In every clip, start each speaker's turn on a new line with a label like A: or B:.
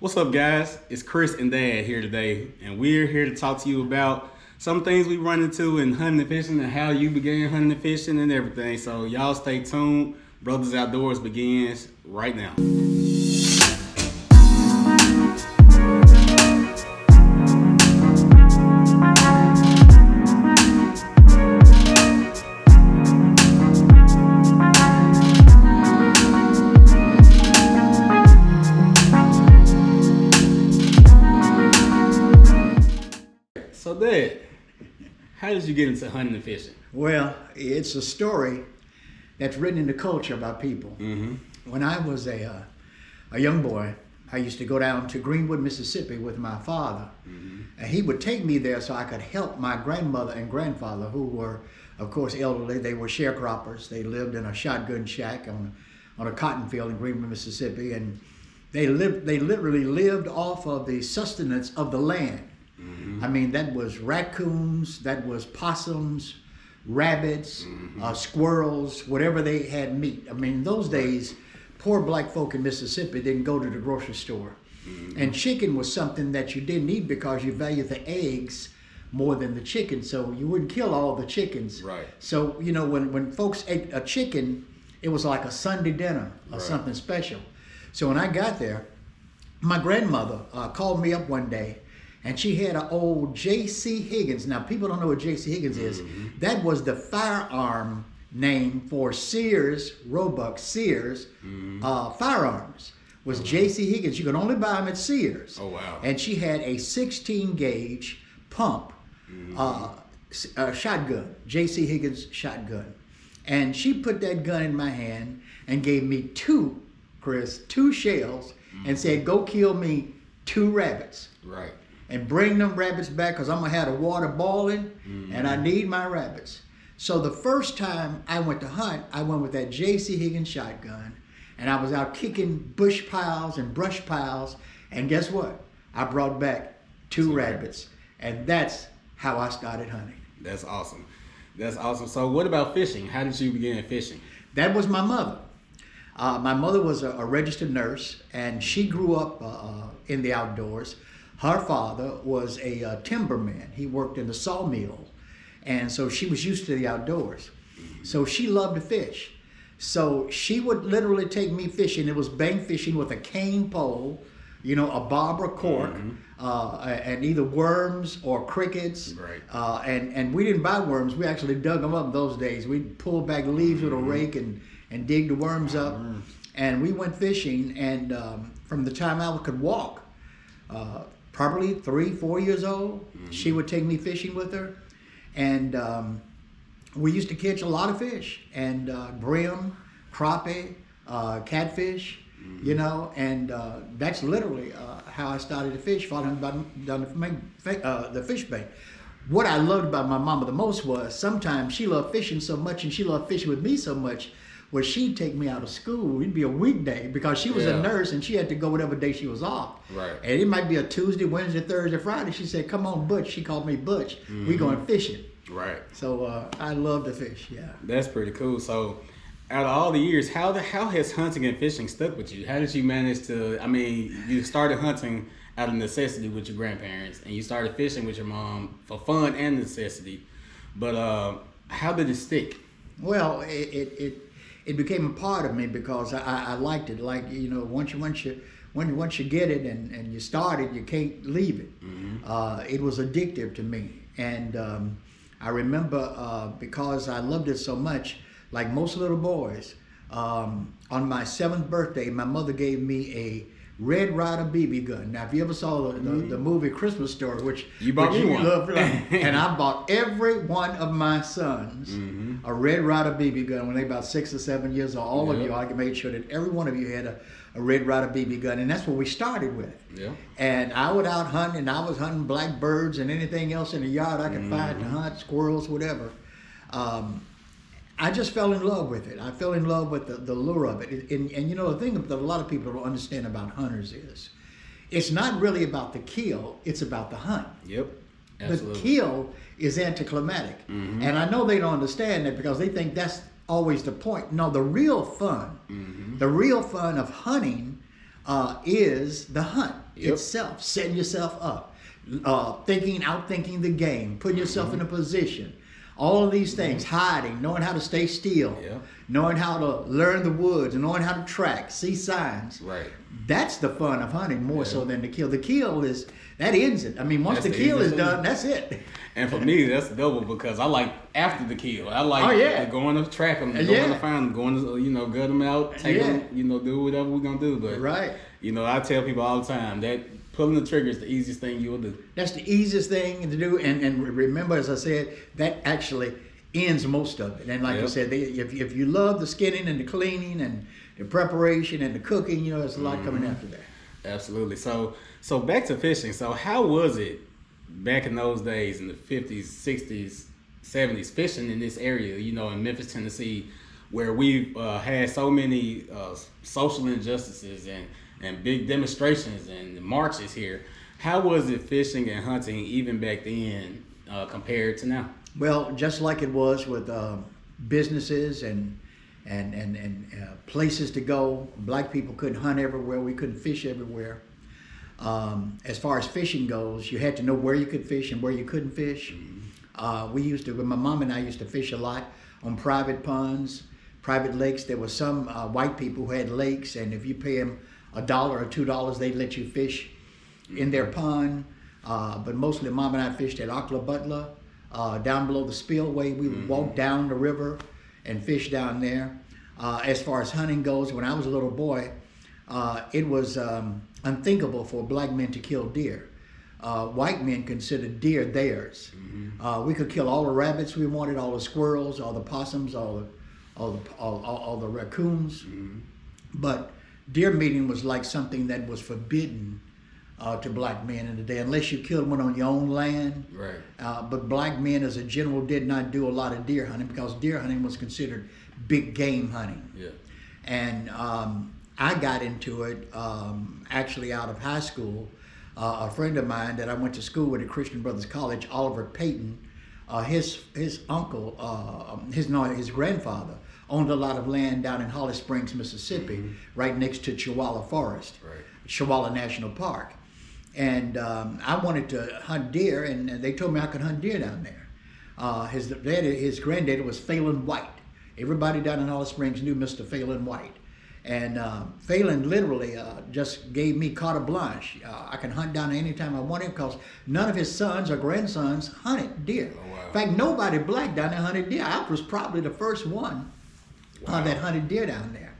A: What's up, guys? It's Chris and Dad here today, and we're here to talk to you about some things we run into in hunting and fishing and how you began hunting and fishing and everything. So y'all stay tuned. Brothers Outdoors begins right now. So Dad, how did you get into hunting and fishing?
B: Well, it's a story that's written in the culture about people. When I was a young boy, I used to go down to Greenwood, Mississippi with my father. And he would take me there so I could help my grandmother and grandfather, who were, of course, elderly. They were sharecroppers. They lived in a shotgun shack on a cotton field in Greenwood, Mississippi. And they literally lived off of the sustenance of the land. I mean, that was raccoons, that was possums, rabbits, squirrels, whatever they had meat. I mean, in those days, poor black folk in Mississippi didn't go to the grocery store. And chicken was something that you didn't eat because you valued the eggs more than the chicken. So you wouldn't kill all the chickens.
A: Right.
B: So, you know, when folks ate a chicken, it was like a Sunday dinner or something special. So when I got there, my grandmother called me up one day, and she had an old J.C. Higgins. Now, people don't know what J.C. Higgins is. That was the firearm name for Sears, Roebuck Sears firearms. Was J.C. Higgins. You could only buy them at Sears.
A: Oh, wow.
B: And she had a 16-gauge pump shotgun, J.C. Higgins shotgun. And she put that gun in my hand and gave me two shells and said, go kill me 2 rabbits.
A: Right.
B: And bring them rabbits back because I'm going to have the water boiling and I need my rabbits. So the first time I went to hunt, I went with that J.C. Higgins shotgun, and I was out kicking bush piles and brush piles, and guess what? I brought back 2 rabbits, and that's how I started hunting.
A: That's awesome. That's awesome. So what about fishing? How did you begin fishing?
B: That was my mother. My mother was a registered nurse, and she grew up in the outdoors. Her father was a timberman. He worked in the sawmill. And so she was used to the outdoors. So she loved to fish. So she would literally take me fishing. It was bank fishing with a cane pole, you know, a barber cork, and either worms or crickets.
A: Right.
B: And we didn't buy worms. We actually dug them up those days. We'd pull back leaves with a rake and dig the worms up. And we went fishing. And from the time I could walk, probably 3-4 years old, she would take me fishing with her, and we used to catch a lot of fish, and brim, crappie, catfish, you know, and that's literally how I started to fish, following down the fish bank. What I loved about my mama the most was sometimes she loved fishing so much, and she loved fishing with me so much, where she'd take me out of school. It'd be a weekday because she was a nurse and she had to go whatever day she was off.
A: Right.
B: And it might be a Tuesday, Wednesday, Thursday, Friday. She said, come on, Butch. She called me Butch. We going fishing.
A: Right.
B: So I love to fish, yeah.
A: That's pretty cool. So out of all the years, how has hunting and fishing stuck with you? How did you manage to, I mean, you started hunting out of necessity with your grandparents, and you started fishing with your mom for fun and necessity. But how did it stick?
B: Well, it became a part of me because I liked it. Like, you know, once you get it and you start it, you can't leave it. It was addictive to me, and I remember because I loved it so much. Like most little boys, on my 7th birthday, my mother gave me a Red Ryder BB gun. Now, if you ever saw the movie Christmas Story, which
A: you bought me one,
B: and I bought every one of my sons a Red Ryder BB gun when they were about 6 or 7 years old. All of you, I made sure that every one of you had a Red Ryder BB gun, and that's what we started with.
A: Yeah. And
B: I would out hunt, and I was hunting blackbirds and anything else in the yard I could find to hunt, squirrels, whatever. I just fell in love with it. I fell in love with the lure of it. And you know, the thing that a lot of people don't understand about hunters is it's not really about the kill, it's about the hunt.
A: Yep. Absolutely.
B: The kill is anticlimactic. And I know they don't understand that because they think that's always the point. No, the real fun of hunting is the hunt
A: Yep.
B: itself, setting yourself up, outthinking the game, putting yourself in a position. All of these things, hiding, knowing how to stay still,
A: Yep.
B: knowing how to learn the woods, and knowing how to track, see signs.
A: Right.
B: That's the fun of hunting more
A: Yeah.
B: so than the kill. The kill is, that ends it. I mean, once
A: That's
B: the
A: the
B: kill is
A: easiest
B: done,
A: thing.
B: that's it.
A: And for me, that's double because I like after the kill. I like
B: Oh, yeah.
A: going to track them, going
B: Yeah.
A: to find them, going to, gut them out, take
B: Yeah.
A: them, do whatever we're going to do. But,
B: Right.
A: I tell people all the time that pulling the trigger is the easiest thing you'll do.
B: That's the easiest thing to do. And remember, as I said, that actually ends most of it. And like
A: Yep.
B: I said, if you love the skinning and the cleaning and the preparation and the cooking, there's a lot coming after that.
A: Absolutely. So back to fishing. So how was it back in those days in the 50s, 60s, 70s, fishing in this area, in Memphis, Tennessee, where we've had so many social injustices and big demonstrations and marches here. How was it fishing and hunting even back then compared to now?
B: Well, just like it was with businesses and places to go, black people couldn't hunt everywhere. We couldn't fish everywhere. As far as fishing goes, you had to know where you could fish and where you couldn't fish. My mom and I used to fish a lot on private ponds, private lakes. There were some white people who had lakes, and if you pay them $1 or $2, they'd let you fish in their pond. But mostly Mom and I fished at Akla Butler, down below the spillway. We would walk down the river and fish down there. As far as hunting goes, when I was a little boy, it was unthinkable for black men to kill deer. White men considered deer theirs. We could kill all the rabbits we wanted, all the squirrels, all the possums, all the raccoons. But deer meeting was like something that was forbidden to black men in the day, unless you killed one on your own land.
A: Right.
B: But black men, as a general, did not do a lot of deer hunting because deer hunting was considered big game hunting.
A: Yeah.
B: And I got into it actually out of high school. A friend of mine that I went to school with at Christian Brothers College, Oliver Payton, his uncle, his grandfather owned a lot of land down in Holly Springs, Mississippi, right next to Chihuahua Forest, Chihuahua National Park. And I wanted to hunt deer, and they told me I could hunt deer down there. His granddaddy was Phelan White. Everybody down in Holly Springs knew Mr. Phelan White. And Phelan literally just gave me carte blanche. I can hunt down there anytime I wanted because none of his sons or grandsons hunted deer.
A: Oh, wow.
B: In fact, nobody black down there hunted deer. I was probably the first one that hunted deer down there.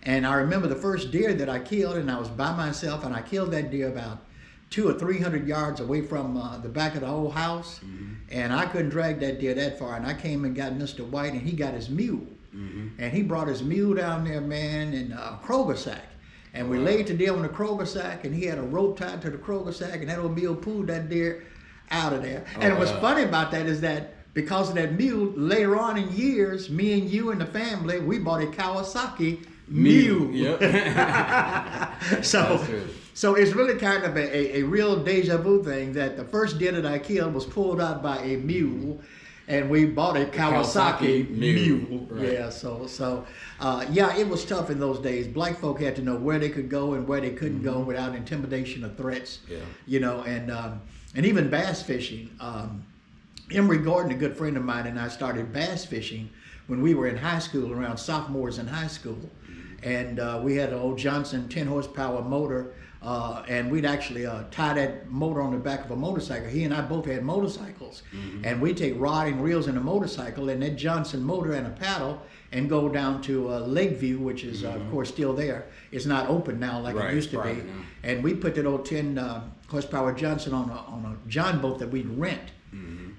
B: And I remember the first deer that I killed, and I was by myself, and I killed that deer about 200 or 300 yards away from the back of the whole house. And I couldn't drag that deer that far. And I came and got Mr. White, and he got his mule. And he brought his mule down there, man, in a Kroger sack. And we laid the deer on the Kroger sack, and he had a rope tied to the Kroger sack, and that old mule pulled that deer out of there. And what's funny about that is that because of that mule, later on in years, me and you and the family, we bought a Kawasaki mule.
A: Yep.
B: So it's really kind of a real deja vu thing that the first deer that I killed was pulled out by a mule, and we bought a Kawasaki mule.
A: Right.
B: Yeah, it was tough in those days. Black folk had to know where they could go and where they couldn't go without intimidation or threats.
A: Yeah.
B: And even bass fishing. Emory Gordon, a good friend of mine, and I started bass fishing when we were in high school, around sophomores in high school. And we had an old Johnson 10 horsepower motor, and we'd actually tie that motor on the back of a motorcycle. He and I both had motorcycles. And we'd take rod and reels in a motorcycle and that Johnson motor and a paddle and go down to Lakeview, which is, of course, still there. It's not open now like it used to be.
A: Now.
B: And we put that old 10 horsepower Johnson on a John boat that we'd rent.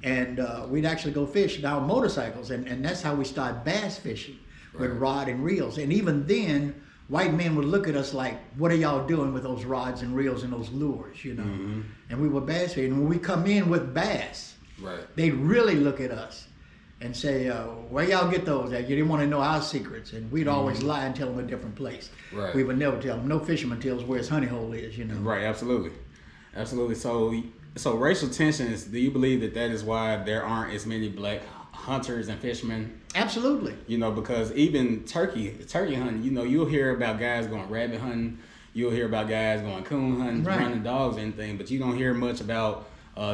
B: And we'd actually go fish down motorcycles, and that's how we started bass fishing with rod and reels. And even then, white men would look at us like, "What are y'all doing with those rods and reels and those lures?" And we were bass fishing. And when we come in with bass, they'd really look at us and say, "Where y'all get those at? You didn't want to know our secrets." And we'd always lie and tell them a different place. We would never tell them. No fisherman tells where his honey hole is.
A: Right. Absolutely. So racial tensions, do you believe that is why there aren't as many black hunters and fishermen?
B: Absolutely.
A: Because even turkey hunting, you'll hear about guys going rabbit hunting, you'll hear about guys going coon hunting,
B: Right.
A: running dogs, and anything, but you don't hear much about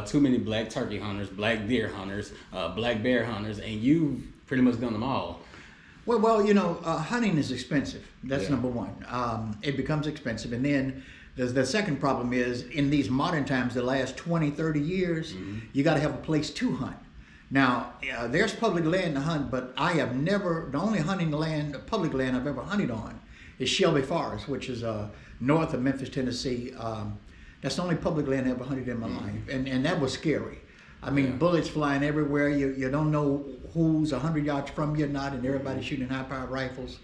A: too many black turkey hunters, black deer hunters, black bear hunters, and you've pretty much done them all.
B: Well, hunting is expensive. That's
A: Yeah.
B: number one. It becomes expensive. And then the second problem is, in these modern times, the last 20, 30 years, you got to have a place to hunt. Now, there's public land to hunt, but I have never, the only public land I've ever hunted on is Shelby Forest, which is north of Memphis, Tennessee. That's the only public land I ever hunted in my life. And that was scary. I mean,
A: Yeah.
B: bullets flying everywhere. You don't know who's 100 yards from you or not, and everybody's shooting high-powered rifles.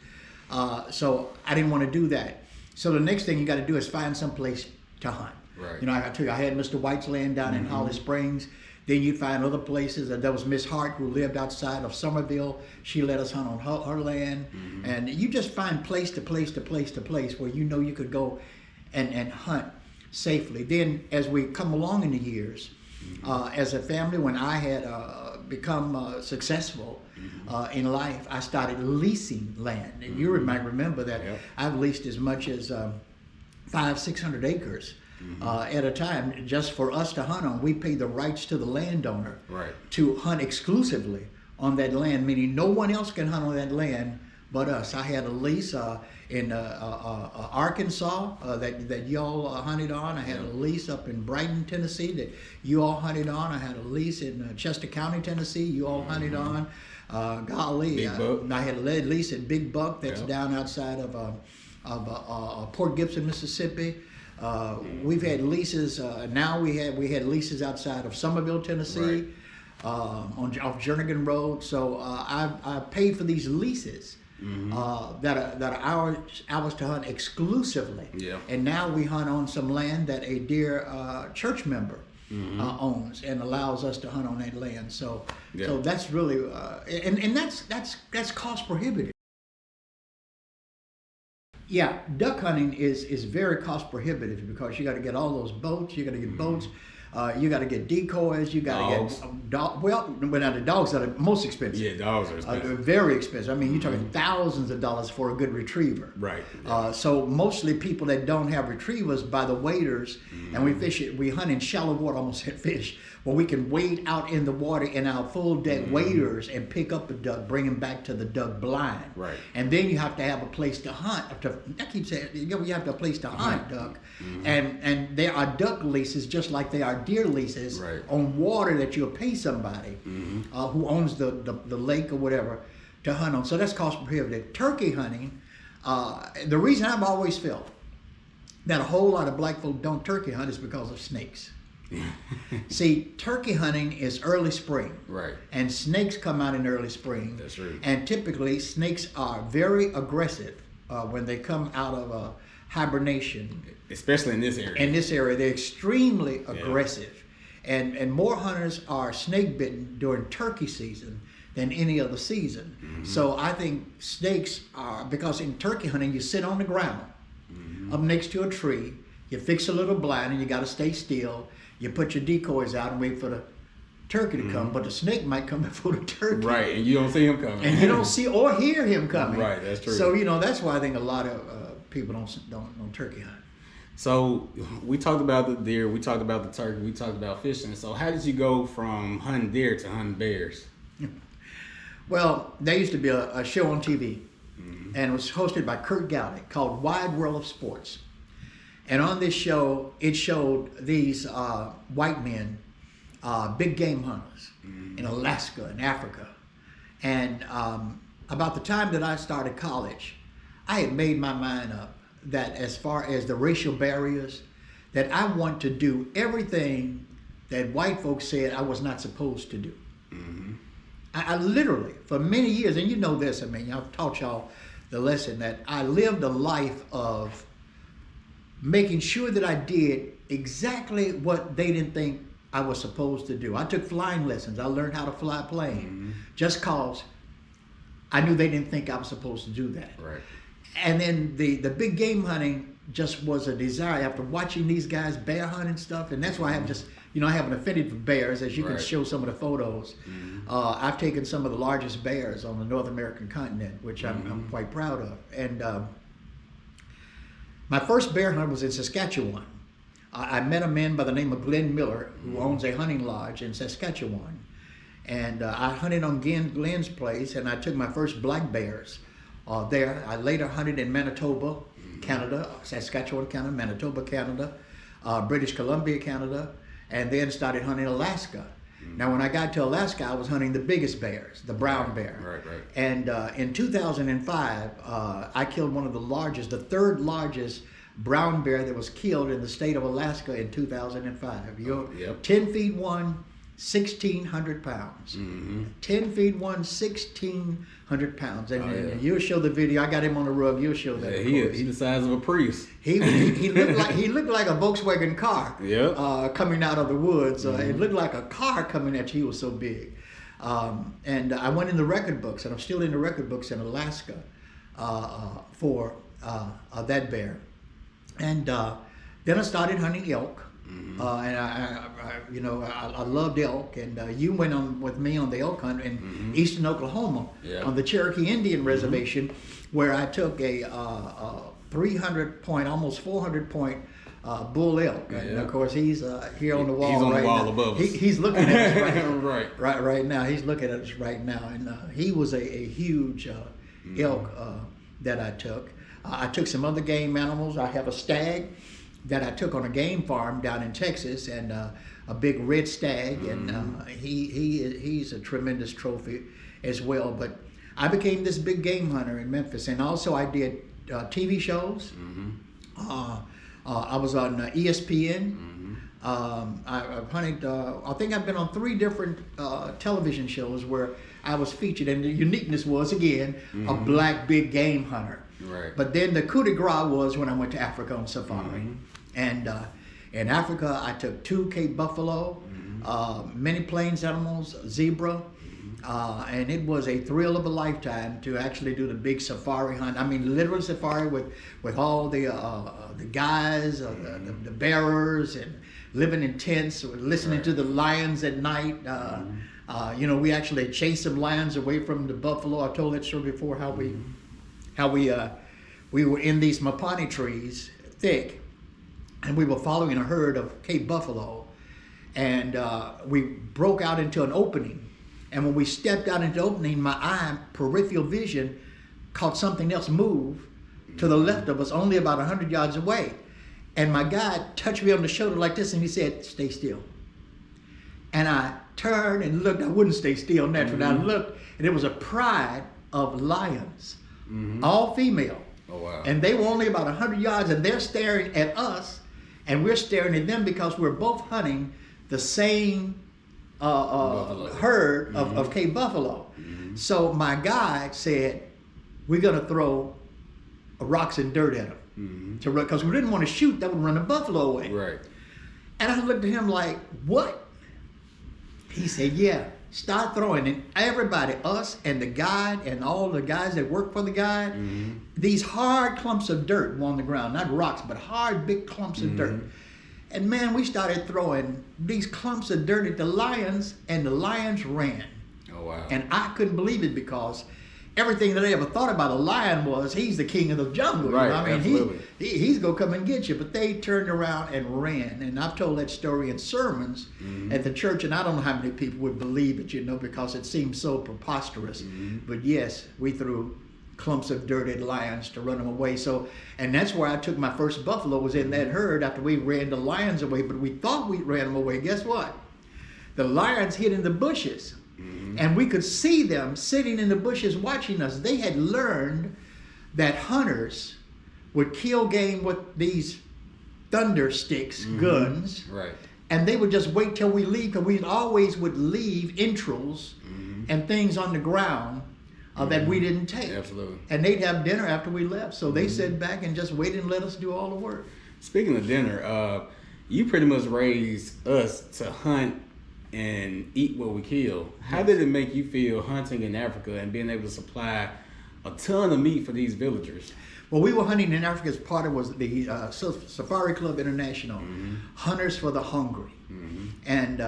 B: So I didn't want to do that. So the next thing you got to do is find some place to hunt.
A: Right.
B: I tell you, I had Mr. White's land down in Holly Springs. Then you'd find other places. There was Miss Hart, who lived outside of Somerville. She let us hunt on her land. And you just find place to place to place to place where you could go and hunt safely. Then as we come along in the years, as a family, when I had become successful in life, I started leasing land. And you might remember that.
A: Yep.
B: I've leased as much as 500-600 acres at a time just for us to hunt on. We paid the rights to the landowner
A: Right.
B: to hunt exclusively on that land, meaning no one else can hunt on that land but us. I had a lease in Arkansas that y'all hunted on. I had a lease up in Brighton, Tennessee that you all hunted on. I had a lease in Chester County, Tennessee, you all hunted on.
A: Big Buck.
B: I had a lease at Big Buck that's down outside of Port Gibson, Mississippi. We've had leases. Now we had leases outside of Somerville, Tennessee, off Jernigan Road. So I paid for these leases that are ours to hunt exclusively.
A: Yeah.
B: And now we hunt on some land that a dear church member owns and allows us to hunt on that land. So so that's really and that's cost prohibitive. Yeah, duck hunting is very cost prohibitive because you got to get all those boats. You got to get boats. You got to get decoys. You got to get dogs. Well, now the dogs are the most expensive.
A: Yeah, dogs are
B: They're
A: expensive.
B: very expensive. I mean, you're talking thousands of dollars for a good retriever.
A: Right.
B: So mostly people that don't have retrievers buy the waders, and we hunt in shallow water, almost hit fish, where we can wade out in the water in our full deck waders and pick up a duck, bring him back to the duck blind.
A: Right.
B: And then you have to have a place to hunt. I keep saying, you have to have a place to hunt duck. And there are duck leases just like there are deer leases on water that you'll pay somebody who owns the lake or whatever to hunt on. So that's cost prohibitive. Turkey hunting, the reason I've always felt that a whole lot of black folk don't turkey hunt is because of snakes. See, turkey hunting is early spring.
A: Right.
B: And snakes come out in early spring.
A: That's right.
B: And typically snakes are very aggressive when they come out of hibernation.
A: Especially in this area.
B: In this area, they're extremely aggressive. And more hunters are snake bitten during turkey season than any other season. So I think snakes are, because in turkey hunting, you sit on the ground up next to a tree, you fix a little blind and you got to stay still. You put your decoys out and wait for the turkey to come, but the snake might come before the turkey.
A: Right, and you don't see him coming.
B: And you don't see or hear him coming.
A: Right, that's true.
B: So, that's why I think a lot of people don't turkey hunt.
A: So we talked about the deer, we talked about the turkey, we talked about fishing. So how did you go from hunting deer to hunting bears?
B: Well, there used to be a show on TV, and it was hosted by Kurt Gowdy called Wide World of Sports. And on this show, it showed these white men, big game hunters in Alaska and Africa. And about the time that I started college, I had made my mind up that as far as the racial barriers, that I want to do everything that white folks said I was not supposed to do. I literally, for many years, and you know this, I mean, I've taught y'all the lesson that I lived a life of making sure that I did exactly what they didn't think I was supposed to do. I took flying lessons. I learned how to fly a plane just cause I knew they didn't think I was supposed to do that.
A: Right.
B: And then the big game hunting just was a desire after watching these guys bear hunt and stuff. And that's why I have just, I have an affinity for bears, as you can show some of the photos. I've taken some of the largest bears on the North American continent, which I'm quite proud of. And My first bear hunt was in Saskatchewan. I met a man by the name of Glenn Miller who owns a hunting lodge in Saskatchewan. And I hunted on Glenn's place, and I took my first black bears there. I later hunted in Manitoba, Canada, Saskatchewan, Canada, Manitoba, Canada, British Columbia, Canada, and then started hunting Alaska. Now, when I got to Alaska, I was hunting the biggest bears, the brown bear.
A: Right.
B: And in 2005, I killed one of the largest, the third largest brown bear that was killed in the state of Alaska in 2005.
A: Yep.
B: 10 feet one, 1,600 pounds. 10 feet one, 1,600 pounds. And you'll show the video. I got him on the rug. You'll show that.
A: Yeah, he's the size of a Prius.
B: He looked like a Volkswagen car. Coming out of the woods. It looked like a car coming at you. He was so big. And I went in the record books, and I'm still in the record books in Alaska for that bear. And then I started hunting elk. And I loved elk, and you went on with me on the elk hunt in eastern Oklahoma on the Cherokee Indian Reservation, where I took a 300 point, almost 400 point bull elk. And of course, he's here on the wall.
A: He's on
B: right
A: the wall
B: now.
A: above us.
B: He's looking at us
A: right
B: now. He's looking at us right now, and he was a huge elk that I took. I took some other game animals. I have a stag that I took on a game farm down in Texas, and a big red stag, and he's a tremendous trophy as well. But I became this big game hunter in Memphis, and also I did TV shows. I was on ESPN. I've hunted. I think I've been on 3 different television shows where I was featured, and the uniqueness was again a black big game hunter.
A: Right.
B: But then the coup de grace was when I went to Africa on safari. And in Africa, I took 2 Cape buffalo, many plains animals, zebra, and it was a thrill of a lifetime to actually do the big safari hunt. I mean, literal safari with all the guys, the bearers, and living in tents, listening to the lions at night. We actually chased some lions away from the buffalo. I told that story before, how we were in these mapani trees, thick, and we were following a herd of Cape buffalo, and we broke out into an opening. And when we stepped out into the opening, my peripheral vision, caught something else move to the left of us, only about 100 yards away. And my guide touched me on the shoulder like this, and he said, "Stay still." And I turned and looked. I wouldn't stay still naturally. I looked, and it was a pride of lions, all female.
A: Oh, wow.
B: And they were only about 100 yards, and they're staring at us, and we're staring at them because we're both hunting the same herd of Cape buffalo. So my guide said, "We're going to throw rocks and dirt at them to run, because we didn't want to shoot. That would run the buffalo away."
A: Right.
B: And I looked at him like, "What?" He said, "Yeah, start throwing." And everybody, us and the guide and all the guys that work for the guide, these hard clumps of dirt were on the ground, not rocks, but hard, big clumps of dirt. And man, we started throwing these clumps of dirt at the lions, and the lions ran.
A: Oh, wow.
B: And I couldn't believe it, because everything that I ever thought about a lion was, he's the king of the jungle.
A: Right,
B: you know? I mean,
A: absolutely.
B: he's going to come and get you. But they turned around and ran. And I've told that story in sermons at the church, and I don't know how many people would believe it, because it seems so preposterous. But yes, we threw clumps of dirt at lions to run them away. So, and that's where I took my first buffalo, was in that herd after we ran the lions away. But we thought we ran them away. Guess what? The lions hid in the bushes. And we could see them sitting in the bushes watching us. They had learned that hunters would kill game with these thunder sticks, guns.
A: Right.
B: And they would just wait till we leave, because we always would leave entrails and things on the ground that we didn't take.
A: Absolutely.
B: And they'd have dinner after we left. So they sat back and just waited and let us do all the work.
A: Speaking of dinner, you pretty much raised us to hunt and eat what we kill. How did it make you feel hunting in Africa and being able to supply a ton of meat for these villagers?
B: Well, we were hunting in Africa as part of the Safari Club International, Hunters for the Hungry. And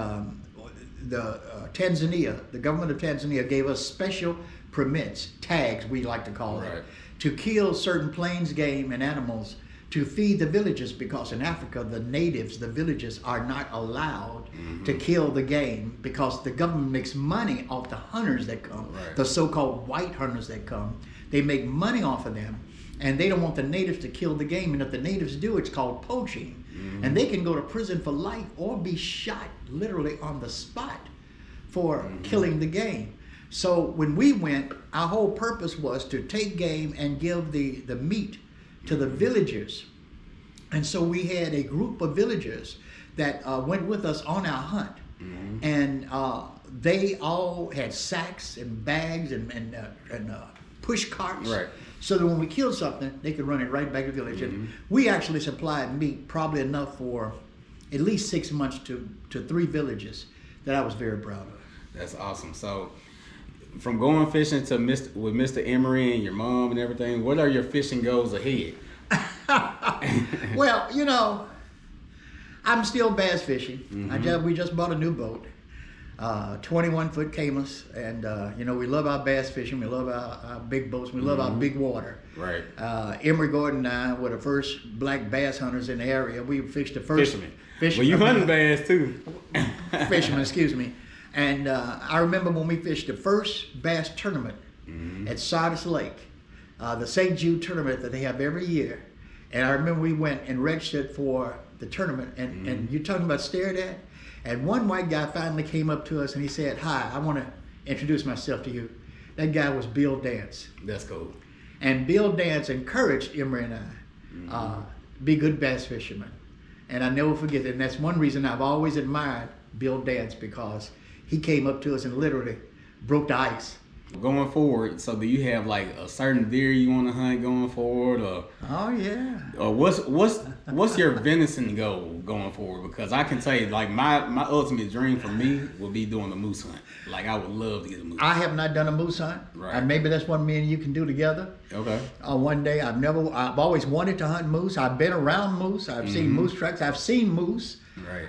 B: Tanzania, the government of Tanzania gave us special permits, tags we like to call it, to kill certain plains game and animals to feed the villagers, because in Africa, the natives, the villagers, are not allowed to kill the game because the government makes money off the hunters that come, the so-called white hunters that come. They make money off of them, and they don't want the natives to kill the game. And if the natives do, it's called poaching. And they can go to prison for life or be shot literally on the spot for killing the game. So when we went, our whole purpose was to take game and give the meat to the villagers. And so we had a group of villagers that went with us on our hunt. And they all had sacks and bags and push carts. So that when we killed something, they could run it right back to the village. And we actually supplied meat, probably enough for at least 6 months to 3 villages that I was very proud of.
A: That's awesome. So from going fishing to with Mr. Emery and your mom and everything, what are your fishing goals ahead?
B: Well, you know, I'm still bass fishing. We just bought a new boat, 21-foot Camus, and you know, we love our bass fishing. We love our big boats. We love our big water. Emery Gordon and I were the first black bass hunters in the area. We fished the first
A: fisherman. Well, you hunting bass too.
B: Fisherman, excuse me. And I remember when we fished the first bass tournament at Sardis Lake, the St. Jude tournament that they have every year. And I remember we went and registered for the tournament, and you're talking about stared at. And one white guy finally came up to us and he said, "Hi, I want to introduce myself to you." That guy was Bill Dance.
A: That's cool.
B: And Bill Dance encouraged Emery and I be good bass fishermen. And I never forget that. And that's one reason I've always admired Bill Dance, because he came up to us and literally broke the ice.
A: Going forward, so do you have like a certain deer you want to hunt going forward, or
B: oh yeah,
A: or what's your venison goal going forward? Because I can tell you, like my ultimate dream for me would be doing a moose hunt. Like I would love to get a moose.
B: I have not done a moose hunt. Maybe that's what me and you can do together.
A: Okay.
B: One day. I've always wanted to hunt moose. I've been around moose. I've seen moose tracks. I've seen moose.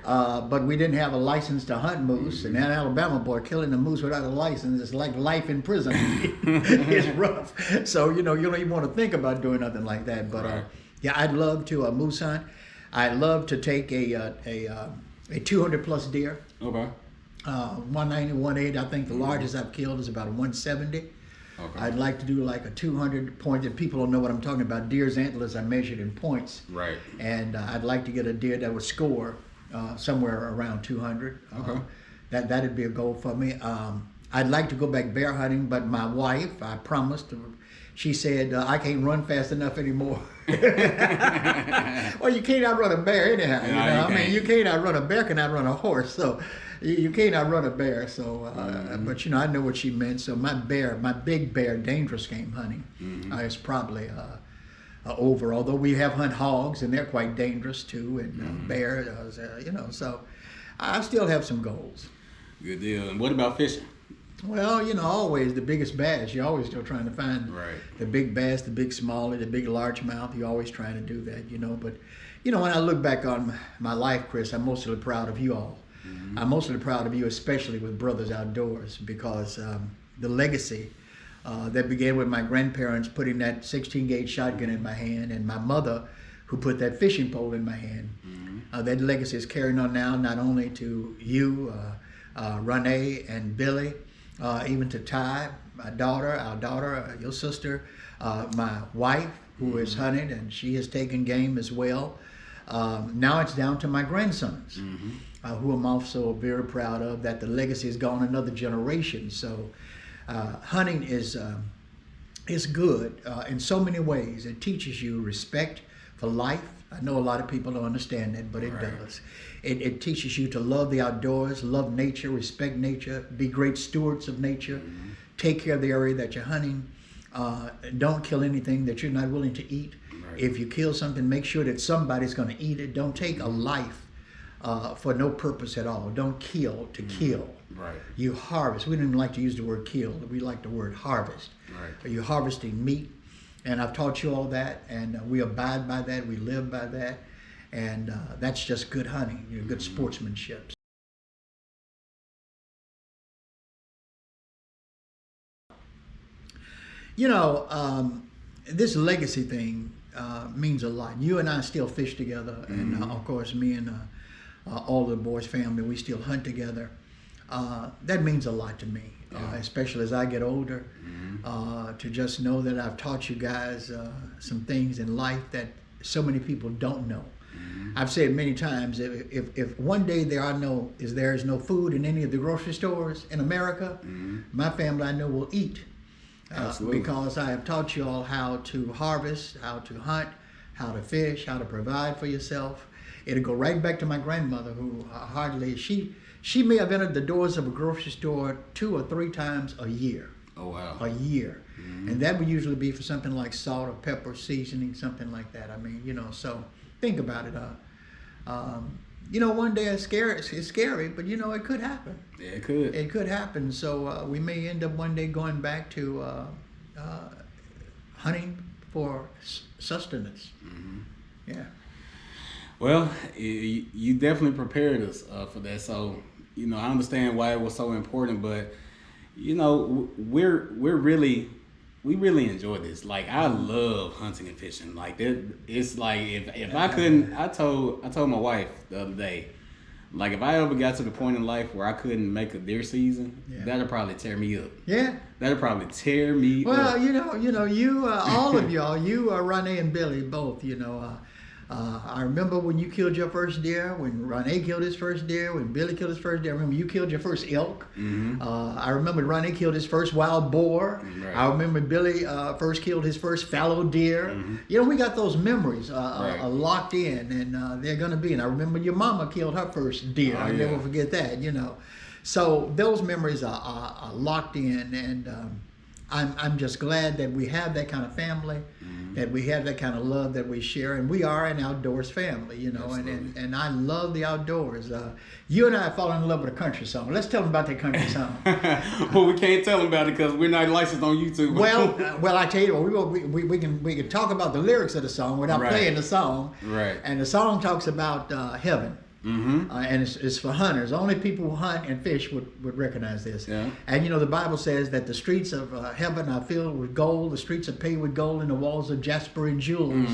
B: But we didn't have a license to hunt moose, and that Alabama boy killing a moose without a license is like life in prison. It's rough. So you know, you don't even want to think about doing nothing like that. But yeah, I'd love to moose hunt. I'd love to take a 200 plus deer.
A: Okay.
B: 190, 180. I think the largest I've killed is about a 170.
A: Okay.
B: I'd like to do like a 200 points, and people don't know what I'm talking about. Deer's antlers are measured in points. And I'd like to get a deer that would score somewhere around 200.
A: Okay.
B: That'd be a goal for me. I'd like to go back bear hunting, but my wife, I promised, she said, I can't run fast enough anymore. Well, you can't outrun a bear anyhow. You know? I mean, you can't outrun a bear, can outrun a horse. So you can't outrun a bear. So, but you know, I know what she meant. So my big bear, dangerous game hunting is probably over. Although we have hunt hogs, and they're quite dangerous too, and bears, you know. So I still have some goals.
A: Good deal. And what about fishing?
B: Well, you know, always the biggest bass. You're always still trying to find the big bass, the big smallie, the big largemouth. You're always trying to do that, you know. But, you know, when I look back on my life, Chris, I'm mostly proud of you all. I'm mostly proud of you, especially with Brothers Outdoors, because the legacy that began with my grandparents putting that 16-gauge shotgun in my hand, and my mother who put that fishing pole in my hand. That legacy is carrying on now, not only to you, Renee and Billy, even to Ty, our daughter, your sister, my wife, who is hunting, and she has taken game as well. Now it's down to my grandsons, who I'm also very proud of, that the legacy has gone another generation. So hunting is good in so many ways. It teaches you respect for life. I know a lot of people don't understand that, but it does. It teaches you to love the outdoors, love nature, respect nature, be great stewards of nature, take care of the area that you're hunting. Don't kill anything that you're not willing to eat. If you kill something, make sure that somebody's going to eat it. Don't take a life for no purpose at all. Don't kill to kill. You harvest. We don't even like to use the word kill. We like the word harvest. You're harvesting meat. And I've taught you all that, and we abide by that, we live by that, and that's just good hunting, you know, good sportsmanship. You know, this legacy thing means a lot. You and I still fish together, and of course, me and all the boys' family, we still hunt together. That means a lot to me, especially as I get older. To just know that I've taught you guys some things in life that so many people don't know. I've said many times, if one day there is no food in any of the grocery stores in America, my family I know will eat. Because I have taught you all how to harvest, how to hunt, how to fish, how to provide for yourself. It'll go right back to my grandmother, who she may have entered the doors of a grocery store 2 or 3 times a year.
A: Oh, wow.
B: A year. And that would usually be for something like salt or pepper seasoning, something like that. I mean, so think about it. One day it's scary, but it could happen.
A: Yeah, it could.
B: It could happen. So we may end up one day going back to hunting for sustenance. Yeah.
A: Well, you definitely prepared us for that. So, I understand why it was so important, but we really enjoy this. Like, I love hunting and fishing. Like, it's like if I couldn't, I told my wife the other day, like, if I ever got to the point in life where I couldn't make a deer season, that'd probably tear me up. Yeah. That'd probably tear me up.
B: Well, you all of y'all, you, Ronnie and Billy, both, I remember when you killed your first deer, when Ronnie killed his first deer, when Billy killed his first deer. I remember you killed your first elk. I remember Ronnie killed his first wild boar. Right. I remember Billy first killed his first fallow deer. We got those memories locked in, and they're going to be. And I remember your mama killed her first deer. I'll never forget that, So those memories are locked in, and I'm just glad that we have that kind of family, that we have that kind of love that we share, and we are an outdoors family, and I love the outdoors. You and I have fallen in love with a country song. Let's tell them about that country song.
A: Well, we can't tell them about it because we're not licensed on YouTube.
B: well, I tell you what, we can talk about the lyrics of the song without playing the song.
A: Right.
B: And the song talks about heaven. And it's for hunters. Only people who hunt and fish would recognize this. Yeah. And the Bible says that the streets of heaven are filled with gold, the streets are paved with gold, and the walls of jasper and jewels.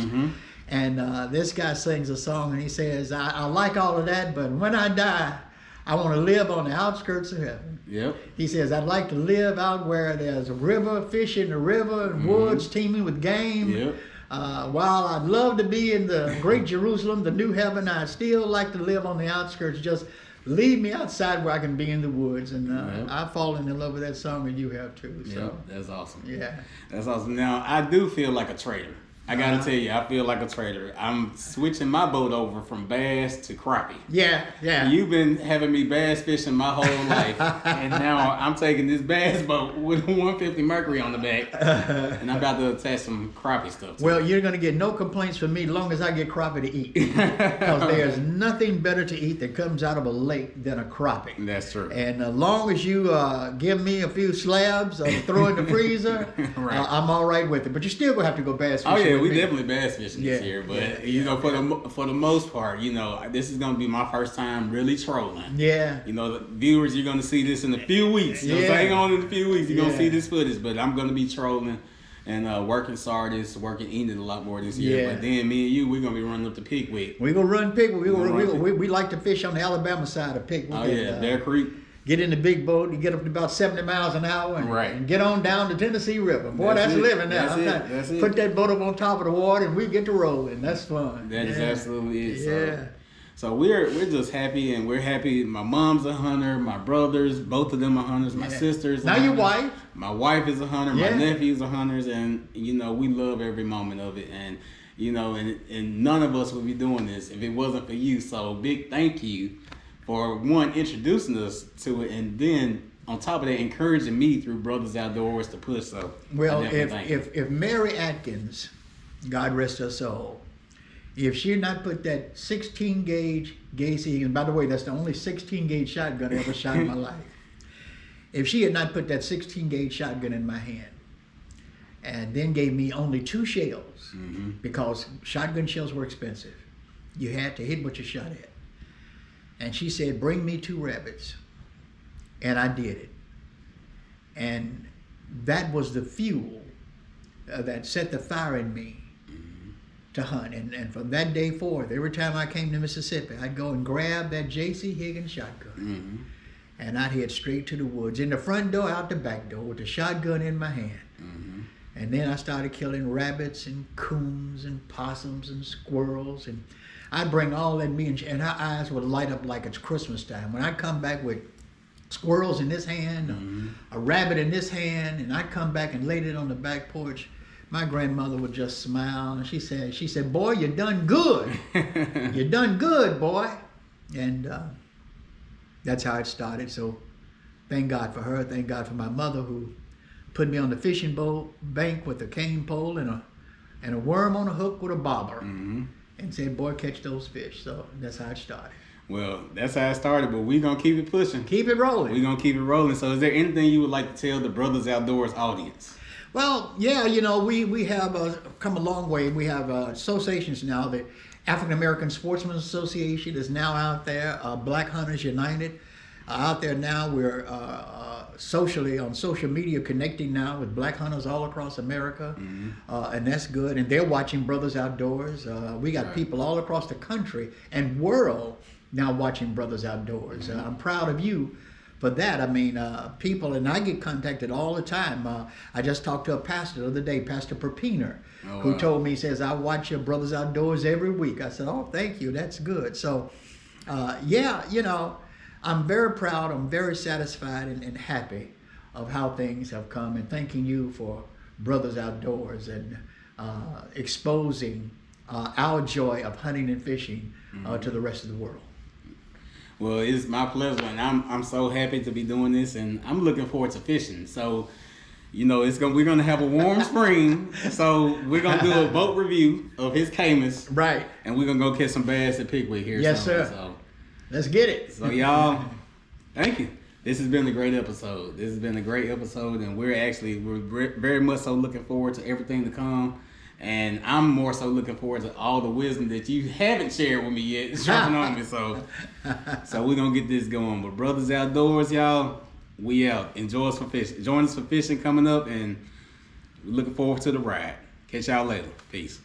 B: And this guy sings a song, and he says, I like all of that, but when I die, I want to live on the outskirts of heaven. Yep. He says, I'd like to live out where there's a river, fish in the river, and woods teeming with game. Yep. While I'd love to be in the great Jerusalem, the new heaven, I'd still like to live on the outskirts. Just leave me outside where I can be in the woods. And I've fallen in love with that song, and you have too. So.
A: Yep, that's awesome.
B: Yeah.
A: That's awesome. Now, I do feel like a traitor. I gotta tell you, I feel like a traitor. I'm switching my boat over from bass to crappie. Yeah. You've been having me bass fishing my whole life, and now I'm taking this bass boat with 150 Mercury on the back, and I'm about to attach some crappie stuff.
B: Well, you're gonna get no complaints from me as long as I get crappie to eat, because there's nothing better to eat that comes out of a lake than a crappie.
A: That's true.
B: And as long as you give me a few slabs or throw in the freezer, I'm all right with it. But you still gonna have to go bass fishing.
A: Oh yeah. We definitely bass fishing this year, but for the most part, this is gonna be my first time really trolling. Yeah. The viewers, you're gonna see this in a few weeks. Hang on in a few weeks, you're gonna see this footage. But I'm gonna be trolling and working Sardis, working Enid a lot more this year. But then me and you, we're gonna be running up to Pickwick.
B: We're gonna run Pickwick. We like to fish on the Alabama side of Pickwick.
A: Oh yeah, Bear Creek.
B: Get in the big boat, you get up to about 70 miles an hour, and get on down the Tennessee River. Boy, that's living now. That's it. Put that boat up on top of the water, and we get to rolling. That's fun.
A: That is absolutely it. Yeah. So we're just happy, and we're happy. My mom's a hunter. My brothers, both of them are hunters. My sisters.
B: Now your wife.
A: My wife is a hunter. My nephews are hunters, and we love every moment of it. And and none of us would be doing this if it wasn't for you. So big thank you for one, introducing us to it, and then on top of that, encouraging me through Brothers Outdoors to push. So,
B: well, if Mary Adkins, God rest her soul, if she had not put that 16 gauge Gacy, and by the way, that's the only 16 gauge shotgun I ever shot in my life. If she had not put that 16 gauge shotgun in my hand, and then gave me only 2 shells, because shotgun shells were expensive, you had to hit what you shot at. And she said, bring me 2 rabbits. And I did it. And that was the fuel that set the fire in me to hunt. And from that day forth, every time I came to Mississippi, I'd go and grab that J.C. Higgins shotgun.
A: Mm-hmm.
B: And I'd head straight to the woods, in the front door, out the back door, with the shotgun in my hand.
A: Mm-hmm.
B: And then I started killing rabbits and coons and possums and squirrels. And I'd bring all that meat, and her eyes would light up like it's Christmas time. When I'd come back with squirrels in this hand,
A: Mm-hmm.
B: a rabbit in this hand, and I'd come back and laid it on the back porch, my grandmother would just smile, and she said, boy, you done good. You done good, boy. And that's how it started. So thank God for her. Thank God for my mother, who put me on the fishing boat bank with a cane pole and a worm on a hook with a bobber.
A: Mm-hmm.
B: And said, boy, catch those fish. So that's how it started.
A: Well, that's how it started, but we're going to keep it pushing.
B: Keep it rolling.
A: We're going to keep it rolling. So is there anything you would like to tell the Brothers Outdoors audience?
B: Well, yeah, we have come a long way. We have associations now. The African American Sportsmen's Association is now out there. Black Hunters United out there now. We're socially on social media connecting now with black hunters all across America, and that's good. And they're watching Brothers Outdoors. We got people all across the country and world now watching Brothers Outdoors. I'm proud of you for that. I mean, people, and I get contacted all the time. I just talked to a pastor the other day, Pastor Perpiner, who told me, he says, I watch your Brothers Outdoors every week. I said, oh, thank you. That's good. So, yeah, I'm very proud. I'm very satisfied and happy of how things have come, and thanking you for Brothers Outdoors and exposing our joy of hunting and fishing to the rest of the world.
A: Well, it's my pleasure, and I'm so happy to be doing this, and I'm looking forward to fishing. So, we're gonna have a warm spring, so we're gonna do a boat review of his Camus,
B: Right.
A: and we're gonna go catch some bass at Pickwick here.
B: Yes,
A: soon.
B: sir.
A: So,
B: Let's get it.
A: so y'all, thank you. This has been a great episode. This has been a great episode, and we're very much so looking forward to everything to come. And I'm more so looking forward to all the wisdom that you haven't shared with me yet. It's dropping on me, so we're gonna get this going. But Brothers Outdoors, y'all, we out. Enjoy us for fishing. Join us for fishing coming up, and we're looking forward to the ride. Catch y'all later. Peace.